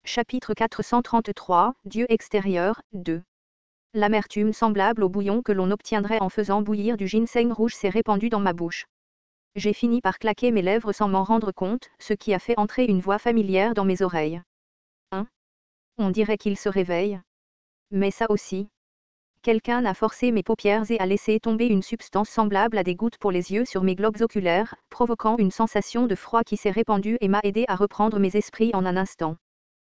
Chapitre 433, Dieu extérieur, 2. L'amertume semblable au bouillon que l'on obtiendrait en faisant bouillir du ginseng rouge s'est répandue dans ma bouche. J'ai fini par claquer mes lèvres sans m'en rendre compte, ce qui a fait entrer une voix familière dans mes oreilles. Hein? On dirait qu'il se réveille. Mais ça aussi. Quelqu'un a forcé mes paupières et a laissé tomber une substance semblable à des gouttes pour les yeux sur mes globes oculaires, provoquant une sensation de froid qui s'est répandue et m'a aidé à reprendre mes esprits en un instant.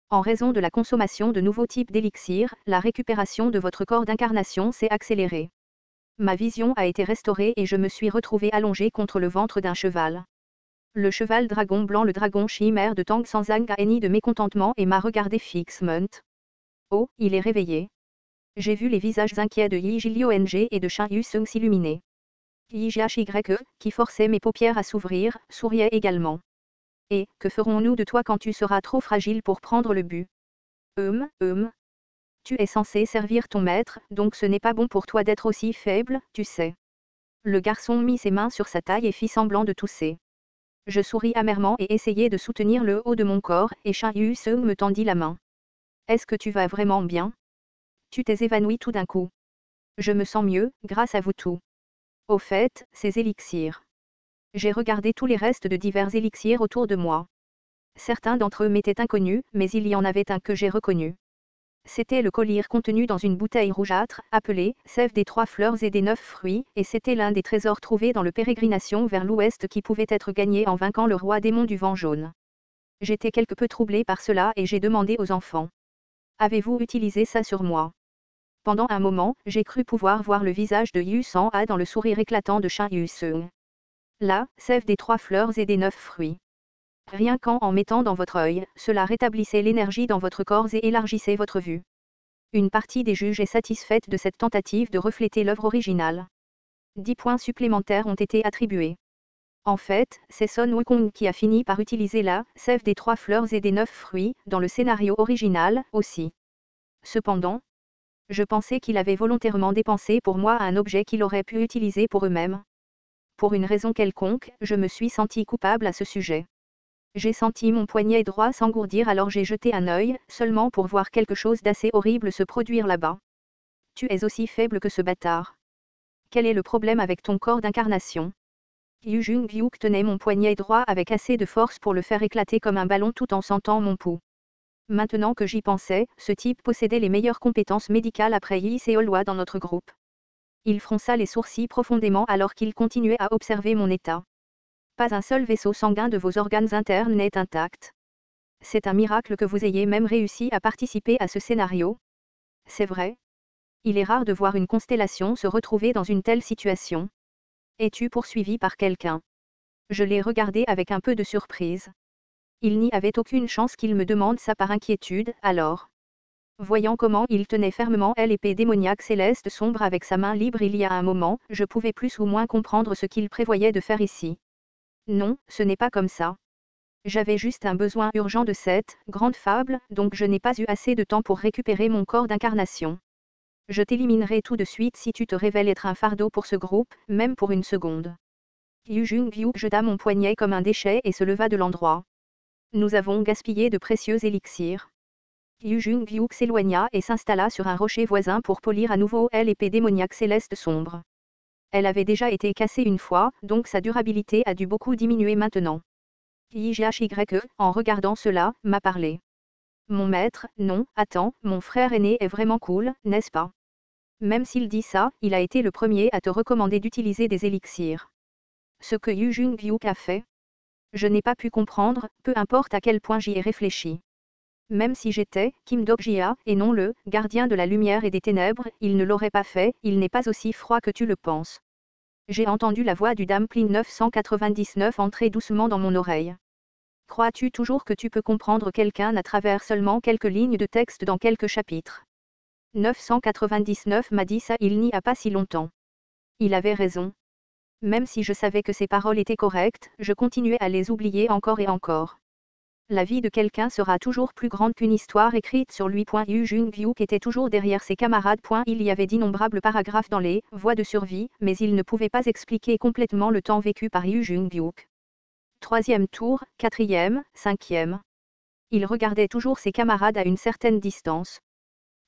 En raison de la consommation de nouveaux types d'élixirs, la récupération de votre corps d'incarnation s'est accélérée. Ma vision a été restaurée et je me suis retrouvé allongé contre le ventre d'un cheval. Le cheval dragon blanc, le dragon chimère de Tang Sanzang a henni de mécontentement et m'a regardé fixement. Oh, il est réveillé. J'ai vu les visages inquiets de Yi Jiliong et de Shin Yu-sung s'illuminer. Yi Jiaxye, qui forçait mes paupières à s'ouvrir, souriait également. Et, que ferons-nous de toi quand tu seras trop fragile pour prendre le but? Tu es censé servir ton maître, donc ce n'est pas bon pour toi d'être aussi faible, tu sais. Le garçon mit ses mains sur sa taille et fit semblant de tousser. Je souris amèrement et essayai de soutenir le haut de mon corps, et Shin Yu-sung me tendit la main. Est-ce que tu vas vraiment bien? Tu t'es évanoui tout d'un coup. Je me sens mieux, grâce à vous tous. Au fait, ces élixirs. J'ai regardé tous les restes de divers élixirs autour de moi. Certains d'entre eux m'étaient inconnus, mais il y en avait un que j'ai reconnu. C'était le collier contenu dans une bouteille rougeâtre, appelé « Sève des 3 fleurs et des 9 fruits », et c'était l'un des trésors trouvés dans le pérégrination vers l'ouest qui pouvait être gagné en vainquant le roi démon du vent jaune. J'étais quelque peu troublé par cela et j'ai demandé aux enfants. « Avez-vous utilisé ça sur moi ?» Pendant un moment, j'ai cru pouvoir voir le visage de Yu Sang-a dans le sourire éclatant de Shin Yu-sung. Là, sève des 3 fleurs et des 9 fruits. Rien qu'en mettant dans votre œil, cela rétablissait l'énergie dans votre corps et élargissait votre vue. Une partie des juges est satisfaite de cette tentative de refléter l'œuvre originale. 10 points supplémentaires ont été attribués. En fait, c'est Sun Wukong qui a fini par utiliser la « sève des 3 fleurs et des 9 fruits » dans le scénario original, aussi. Cependant, je pensais qu'il avait volontairement dépensé pour moi un objet qu'il aurait pu utiliser pour eux-mêmes. Pour une raison quelconque, je me suis senti coupable à ce sujet. J'ai senti mon poignet droit s'engourdir, alors j'ai jeté un œil, seulement pour voir quelque chose d'assez horrible se produire là-bas. Tu es aussi faible que ce bâtard. Quel est le problème avec ton corps d'incarnation? Yu Jung-hyuk tenait mon poignet droit avec assez de force pour le faire éclater comme un ballon tout en sentant mon pouls. Maintenant que j'y pensais, ce type possédait les meilleures compétences médicales après Yi Seolwa dans notre groupe. Il fronça les sourcils profondément alors qu'il continuait à observer mon état. Pas un seul vaisseau sanguin de vos organes internes n'est intact. C'est un miracle que vous ayez même réussi à participer à ce scénario. C'est vrai. Il est rare de voir une constellation se retrouver dans une telle situation. Es-tu poursuivi par quelqu'un? Je l'ai regardé avec un peu de surprise. Il n'y avait aucune chance qu'il me demande ça par inquiétude, alors. Voyant comment il tenait fermement l'épée démoniaque céleste sombre avec sa main libre il y a un moment, je pouvais plus ou moins comprendre ce qu'il prévoyait de faire ici. Non, ce n'est pas comme ça. J'avais juste un besoin urgent de cette grande fable, donc je n'ai pas eu assez de temps pour récupérer mon corps d'incarnation. Je t'éliminerai tout de suite si tu te révèles être un fardeau pour ce groupe, même pour une seconde. Yu Jung-hyuk jeta mon poignet comme un déchet et se leva de l'endroit. Nous avons gaspillé de précieux élixirs. Yu Jung-hyuk s'éloigna et s'installa sur un rocher voisin pour polir à nouveau l'épée démoniaque céleste sombre. Elle avait déjà été cassée une fois, donc sa durabilité a dû beaucoup diminuer maintenant. Yi Jiaxye, en regardant cela, m'a parlé. Mon maître, non, attends, mon frère aîné est vraiment cool, n'est-ce pas? Même s'il dit ça, il a été le premier à te recommander d'utiliser des élixirs. Ce que Yu Jung-hyuk a fait, je n'ai pas pu comprendre, peu importe à quel point j'y ai réfléchi. Même si j'étais Kim Dok-jia, et non le gardien de la lumière et des ténèbres, il ne l'aurait pas fait, il n'est pas aussi froid que tu le penses. J'ai entendu la voix du Dumpling 999 entrer doucement dans mon oreille. Crois-tu toujours que tu peux comprendre quelqu'un à travers seulement quelques lignes de texte dans quelques chapitres? 999 m'a dit ça il n'y a pas si longtemps. Il avait raison. Même si je savais que ses paroles étaient correctes, je continuais à les oublier encore et encore. La vie de quelqu'un sera toujours plus grande qu'une histoire écrite sur lui. Yu Jung-hyuk était toujours derrière ses camarades. Il y avait d'innombrables paragraphes dans les voies de survie, mais il ne pouvait pas expliquer complètement le temps vécu par Yu Jung-hyuk. 3e tour, 4e, 5e. Il regardait toujours ses camarades à une certaine distance.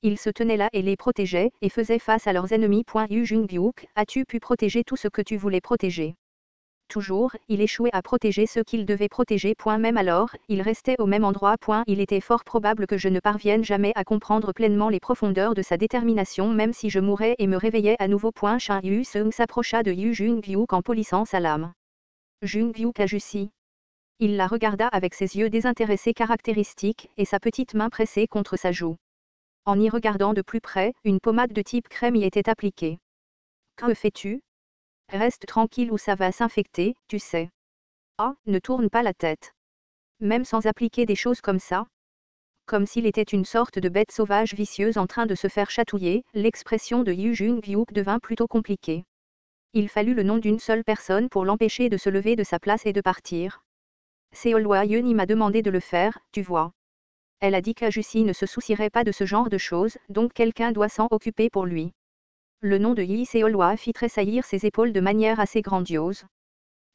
Il se tenait là et les protégeait, et faisait face à leurs ennemis. Yu Jung-hyuk, as-tu pu protéger tout ce que tu voulais protéger? Toujours, il échouait à protéger ce qu'il devait protéger. Même alors, il restait au même endroit. Il était fort probable que je ne parvienne jamais à comprendre pleinement les profondeurs de sa détermination, même si je mourais et me réveillais à nouveau. Shin Yu-seung s'approcha de Yu Jung-hyuk en polissant sa lame. Jung-hyuk ajusti. Il la regarda avec ses yeux désintéressés caractéristiques, et sa petite main pressée contre sa joue. En y regardant de plus près, une pommade de type crème y était appliquée. Que fais-tu? Reste tranquille ou ça va s'infecter, tu sais. Ah, ne tourne pas la tête. Même sans appliquer des choses comme ça. Comme s'il était une sorte de bête sauvage vicieuse en train de se faire chatouiller, l'expression de Yu Jung-hyuk devint plutôt compliquée. Il fallut le nom d'une seule personne pour l'empêcher de se lever de sa place et de partir. Seolwa Yeoni m'a demandé de le faire, tu vois. Elle a dit qu'Ajusi ne se soucierait pas de ce genre de choses, donc quelqu'un doit s'en occuper pour lui. Le nom de Yi Seolwa fit tressaillir ses épaules de manière assez grandiose.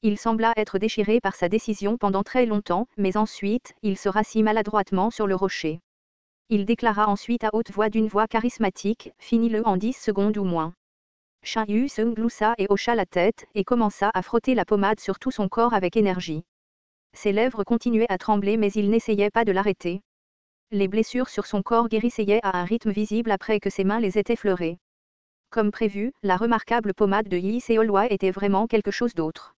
Il sembla être déchiré par sa décision pendant très longtemps, mais ensuite, il se rassit maladroitement sur le rocher. Il déclara ensuite à haute voix d'une voix charismatique, finis-le en 10 secondes ou moins. Shin Yu-seung gloussa et hocha la tête, et commença à frotter la pommade sur tout son corps avec énergie. Ses lèvres continuaient à trembler mais il n'essayait pas de l'arrêter. Les blessures sur son corps guérissaient à un rythme visible après que ses mains les aient effleurées. Comme prévu, la remarquable pommade de Yi Seolwa était vraiment quelque chose d'autre.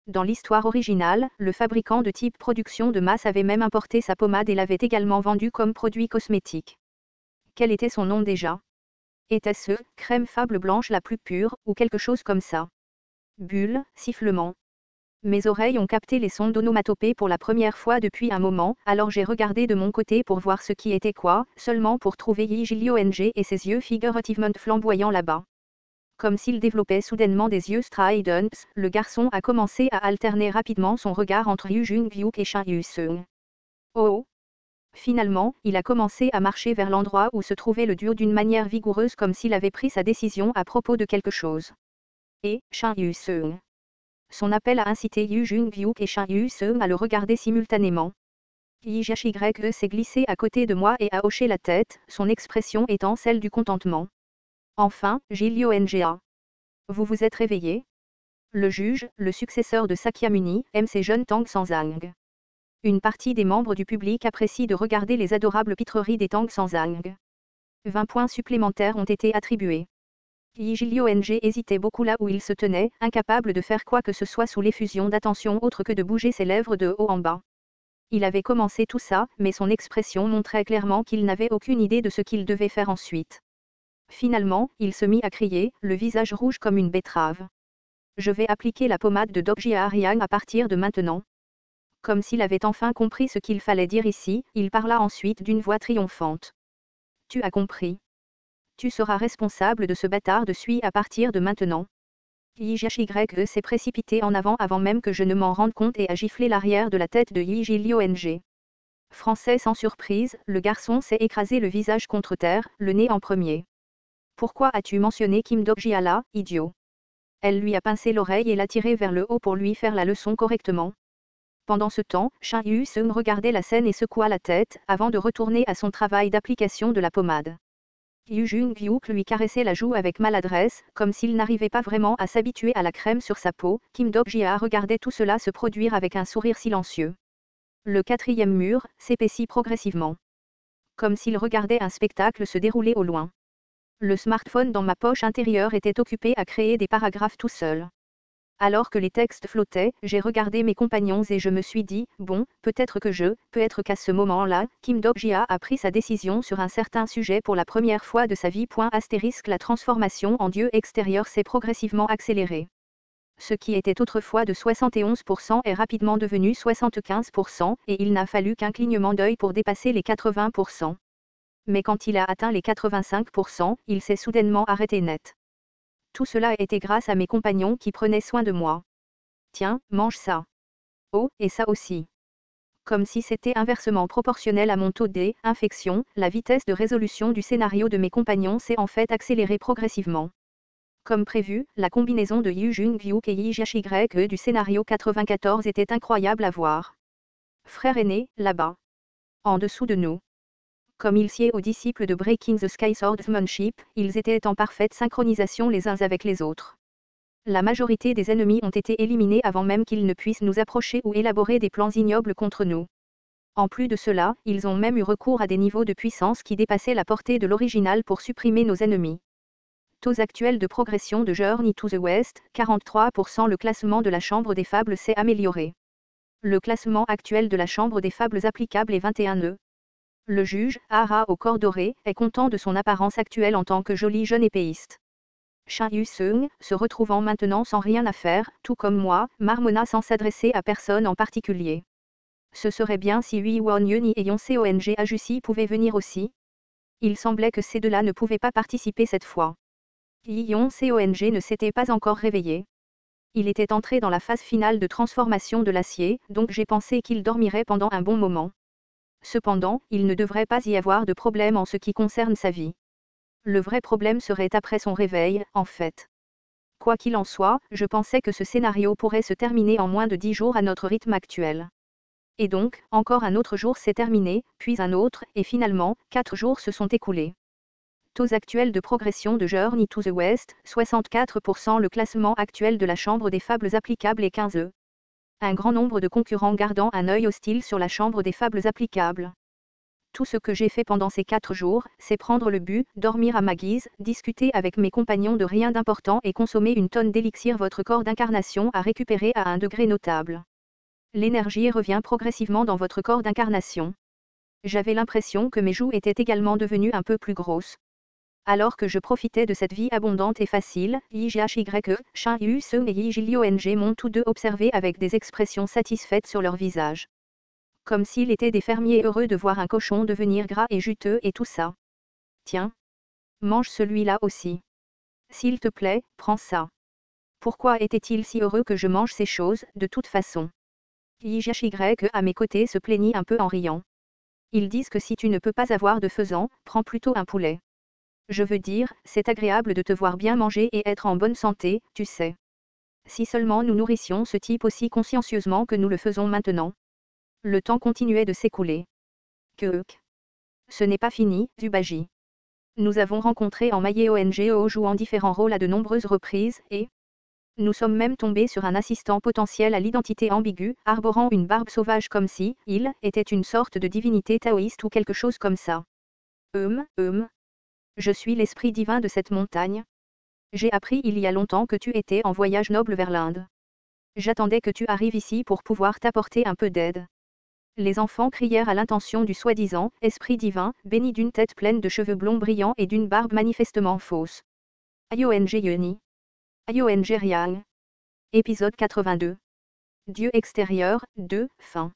Dans l'histoire originale, le fabricant de type production de masse avait même importé sa pommade et l'avait également vendue comme produit cosmétique. Quel était son nom déjà? Était-ce crème fable blanche la plus pure, ou quelque chose comme ça? Bulle, sifflement. Mes oreilles ont capté les sons d'onomatopée pour la première fois depuis un moment, alors j'ai regardé de mon côté pour voir ce qui était quoi, seulement pour trouver Yi Jilyo-ng et ses yeux figurativement flamboyants là-bas. Comme s'il développait soudainement des yeux stridents, le garçon a commencé à alterner rapidement son regard entre Yu Jung-hyuk et Shin Yu-seung. Oh! Finalement, il a commencé à marcher vers l'endroit où se trouvait le duo d'une manière vigoureuse comme s'il avait pris sa décision à propos de quelque chose. Et, Shin Yu-seung. Son appel a incité Yu Jung-hyuk et Shin Yu-seung à le regarder simultanément. Yi Jae-shy s'est glissé à côté de moi et a hoché la tête, son expression étant celle du contentement. Enfin, Jilyo-nga. Vous vous êtes réveillé? Le juge, le successeur de Sakyamuni, aime ces jeunes Tang sans ang. Une partie des membres du public apprécie de regarder les adorables pitreries des Tang sans ang. 20 points supplémentaires ont été attribués. Yi Jilyo-ng hésitait beaucoup là où il se tenait, incapable de faire quoi que ce soit sous l'effusion d'attention autre que de bouger ses lèvres de haut en bas. Il avait commencé tout ça, mais son expression montrait clairement qu'il n'avait aucune idée de ce qu'il devait faire ensuite. Finalement, il se mit à crier, le visage rouge comme une betterave. Je vais appliquer la pommade de Dokji à Ariane à partir de maintenant. Comme s'il avait enfin compris ce qu'il fallait dire ici, il parla ensuite d'une voix triomphante. Tu as compris. Tu seras responsable de ce bâtard de suie à partir de maintenant. Yi Jae-shy s'est précipité en avant même que je ne m'en rende compte et a giflé l'arrière de la tête de Yi Jilyo-ng. Français sans surprise, le garçon s'est écrasé le visage contre terre, le nez en premier. Pourquoi as-tu mentionné Kim Dok-ji là, idiot? Elle lui a pincé l'oreille et l'a tiré vers le haut pour lui faire la leçon correctement. Pendant ce temps, Shin Yu-seung regardait la scène et secoua la tête, avant de retourner à son travail d'application de la pommade. Yu Jung-hyuk lui caressait la joue avec maladresse, comme s'il n'arrivait pas vraiment à s'habituer à la crème sur sa peau. Kim Dok-ji regardait tout cela se produire avec un sourire silencieux. Le quatrième mur s'épaissit progressivement. Comme s'il regardait un spectacle se dérouler au loin. Le smartphone dans ma poche intérieure était occupé à créer des paragraphes tout seul. Alors que les textes flottaient, j'ai regardé mes compagnons et je me suis dit, bon, peut-être qu'à ce moment-là, Kim Dok-ji a pris sa décision sur un certain sujet pour la première fois de sa vie. La transformation en dieu extérieur s'est progressivement accélérée. Ce qui était autrefois de 71% est rapidement devenu 75%, et il n'a fallu qu'un clignement d'œil pour dépasser les 80%. Mais quand il a atteint les 85%, il s'est soudainement arrêté net. Tout cela était grâce à mes compagnons qui prenaient soin de moi. Tiens, mange ça. Oh, et ça aussi. Comme si c'était inversement proportionnel à mon taux d'infection, la vitesse de résolution du scénario de mes compagnons s'est en fait accélérée progressivement. Comme prévu, la combinaison de Yu Jung-hyuk et Yi Jae-shy du scénario 94 était incroyable à voir. Frère aîné, là-bas. En dessous de nous. Comme il sied aux disciples de Breaking the Sky Swordsmanship, ils étaient en parfaite synchronisation les uns avec les autres. La majorité des ennemis ont été éliminés avant même qu'ils ne puissent nous approcher ou élaborer des plans ignobles contre nous. En plus de cela, ils ont même eu recours à des niveaux de puissance qui dépassaient la portée de l'original pour supprimer nos ennemis. Taux actuel de progression de Journey to the West, 43%. Le classement de la Chambre des Fables s'est amélioré. Le classement actuel de la Chambre des Fables applicable est 21 nœuds. Le juge, Hara au corps doré, est content de son apparence actuelle en tant que joli jeune épéiste. Shin Yu-seung, se retrouvant maintenant sans rien à faire, tout comme moi, marmonna sans s'adresser à personne en particulier. Ce serait bien si Hui Won Yuni et Yonsong Ajusi pouvaient venir aussi. Il semblait que ces deux-là ne pouvaient pas participer cette fois. Yonsong ne s'était pas encore réveillé. Il était entré dans la phase finale de transformation de l'acier, donc j'ai pensé qu'il dormirait pendant un bon moment. Cependant, il ne devrait pas y avoir de problème en ce qui concerne sa vie. Le vrai problème serait après son réveil, en fait. Quoi qu'il en soit, je pensais que ce scénario pourrait se terminer en moins de 10 jours à notre rythme actuel. Et donc, encore un autre jour s'est terminé, puis un autre, et finalement, 4 jours se sont écoulés. Taux actuel de progression de Journey to the West, 64%. Le classement actuel de la Chambre des Fables applicables est 15. Un grand nombre de concurrents gardant un œil hostile sur la Chambre des Fables applicables. Tout ce que j'ai fait pendant ces 4 jours, c'est prendre le but, dormir à ma guise, discuter avec mes compagnons de rien d'important et consommer une tonne d'élixir. Votre corps d'incarnation a récupéré à un degré notable. L'énergie revient progressivement dans votre corps d'incarnation. J'avais l'impression que mes joues étaient également devenues un peu plus grosses. Alors que je profitais de cette vie abondante et facile, Yjhye, Shin Yu-seung et Yjiliong m'ont tous deux observé avec des expressions satisfaites sur leur visage. Comme s'ils étaient des fermiers heureux de voir un cochon devenir gras et juteux et tout ça. Tiens. Mange celui-là aussi. S'il te plaît, prends ça. Pourquoi était-il si heureux que je mange ces choses, de toute façon? Yjhye à mes côtés se plaignit un peu en riant. Ils disent que si tu ne peux pas avoir de faisan, prends plutôt un poulet. Je veux dire, c'est agréable de te voir bien manger et être en bonne santé, tu sais. Si seulement nous nourrissions ce type aussi consciencieusement que nous le faisons maintenant. Le temps continuait de s'écouler. Ce n'est pas fini, Zubaji. Nous avons rencontré en Mayeongo jouant différents rôles à de nombreuses reprises, et nous sommes même tombés sur un assistant potentiel à l'identité ambiguë, arborant une barbe sauvage comme si, il, était une sorte de divinité taoïste ou quelque chose comme ça. Je suis l'esprit divin de cette montagne. J'ai appris il y a longtemps que tu étais en voyage noble vers l'Inde. J'attendais que tu arrives ici pour pouvoir t'apporter un peu d'aide. Les enfants crièrent à l'intention du soi-disant « esprit divin », béni d'une tête pleine de cheveux blonds brillants et d'une barbe manifestement fausse. Ayong Yuni. Ayong Riang. Épisode 82. Dieu extérieur, 2, fin.